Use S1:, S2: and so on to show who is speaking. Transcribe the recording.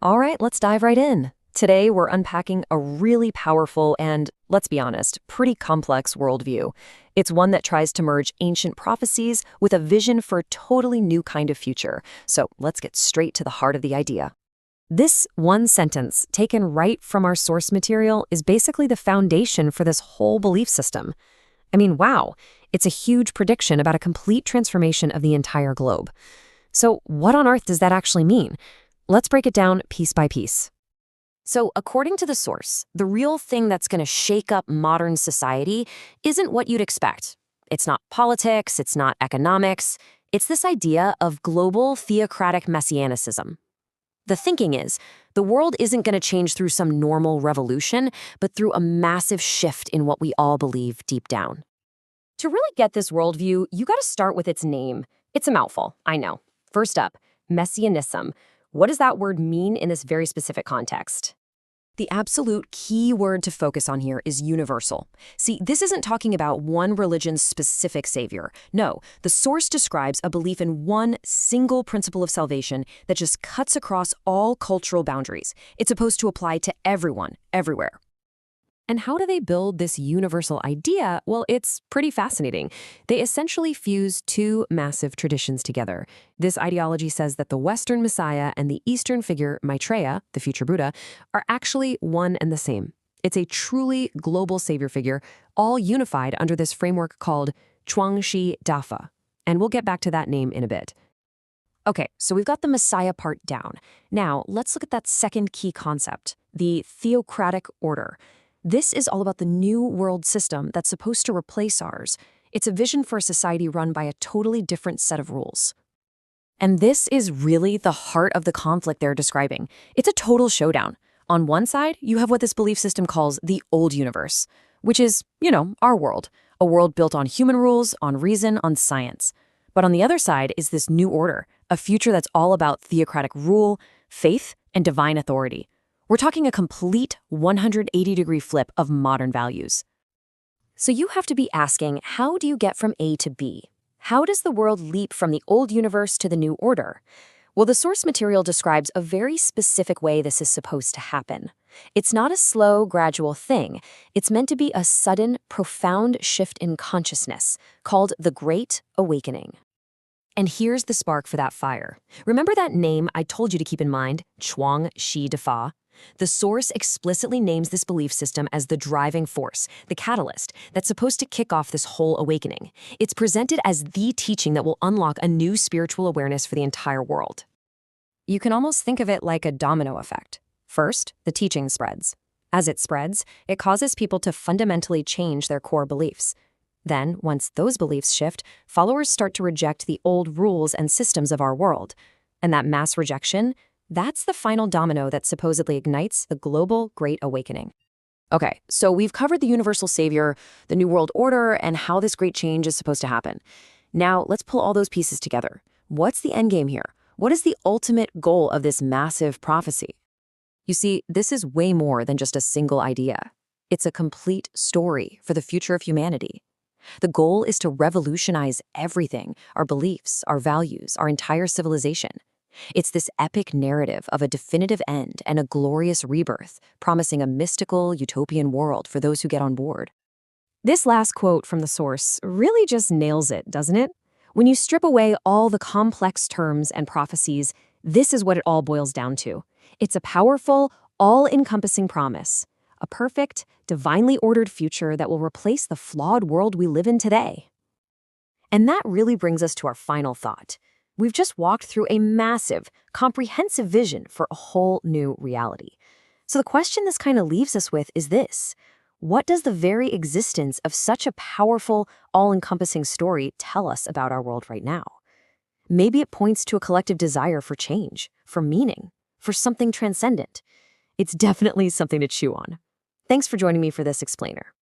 S1: All right, let's dive right in. Today, we're unpacking a really powerful and, let's be honest, pretty complex worldview. It's one that tries to merge ancient prophecies with a vision for a totally new kind of future. So let's get straight to the heart of the idea. This one sentence, taken right from our source material, is basically the foundation for this whole belief system. I mean, wow, it's a huge prediction about a complete transformation of the entire globe. So what on earth does that actually mean? Let's break it down piece by piece. So, according to the source, the real thing that's going to shake up modern society isn't what you'd expect. It's not politics, it's not economics, it's this idea of global theocratic messianicism. The thinking is, the world isn't going to change through some normal revolution, but through a massive shift in what we all believe deep down. To really get this worldview, you got to start with its name. It's a mouthful, I know. First up, messianism. What does that word mean in this very specific context? The absolute key word to focus on here is universal. See, this isn't talking about one religion's specific savior. No, the source describes a belief in one single principle of salvation that just cuts across all cultural boundaries. It's supposed to apply to everyone, everywhere. And how do they build this universal idea? Well, it's pretty fascinating. They essentially fuse two massive traditions together. This ideology says that the Western Messiah and the Eastern figure, Maitreya, the future Buddha, are actually one and the same. It's a truly global savior figure, all unified under this framework called Chuangshi Dafa. And we'll get back to that name in a bit. Okay, so we've got the Messiah part down. Now, let's look at that second key concept, the theocratic order. This is all about the new world system that's supposed to replace ours. It's a vision for a society run by a totally different set of rules. And this is really the heart of the conflict they're describing. It's a total showdown. On one side, you have what this belief system calls the old universe, which is, our world, a world built on human rules, on reason, on science. But on the other side is this new order, a future that's all about theocratic rule, faith, and divine authority. We're talking a complete 180-degree flip of modern values. So you have to be asking, how do you get from A to B? How does the world leap from the old universe to the new order? Well, the source material describes a very specific way this is supposed to happen. It's not a slow, gradual thing. It's meant to be a sudden, profound shift in consciousness, called the Great Awakening. And here's the spark for that fire. Remember that name I told you to keep in mind, Chuangshi Dafa? The source explicitly names this belief system as the driving force, the catalyst, that's supposed to kick off this whole awakening. It's presented as the teaching that will unlock a new spiritual awareness for the entire world. You can almost think of it like a domino effect. First, the teaching spreads. As it spreads, it causes people to fundamentally change their core beliefs. Then, once those beliefs shift, followers start to reject the old rules and systems of our world. And that mass rejection, that's the final domino that supposedly ignites the global Great Awakening. Okay, so we've covered the universal savior, the New World Order, and how this great change is supposed to happen. Now, let's pull all those pieces together. What's the endgame here? What is the ultimate goal of this massive prophecy? You see, this is way more than just a single idea. It's a complete story for the future of humanity. The goal is to revolutionize everything, our beliefs, our values, our entire civilization. It's this epic narrative of a definitive end and a glorious rebirth, promising a mystical, utopian world for those who get on board. This last quote from the source really just nails it, doesn't it? When you strip away all the complex terms and prophecies, this is what it all boils down to. It's a powerful, all-encompassing promise, a perfect, divinely ordered future that will replace the flawed world we live in today. And that really brings us to our final thought. We've just walked through a massive, comprehensive vision for a whole new reality. So the question this kind of leaves us with is this: what does the very existence of such a powerful, all-encompassing story tell us about our world right now? Maybe it points to a collective desire for change, for meaning, for something transcendent. It's definitely something to chew on. Thanks for joining me for this explainer.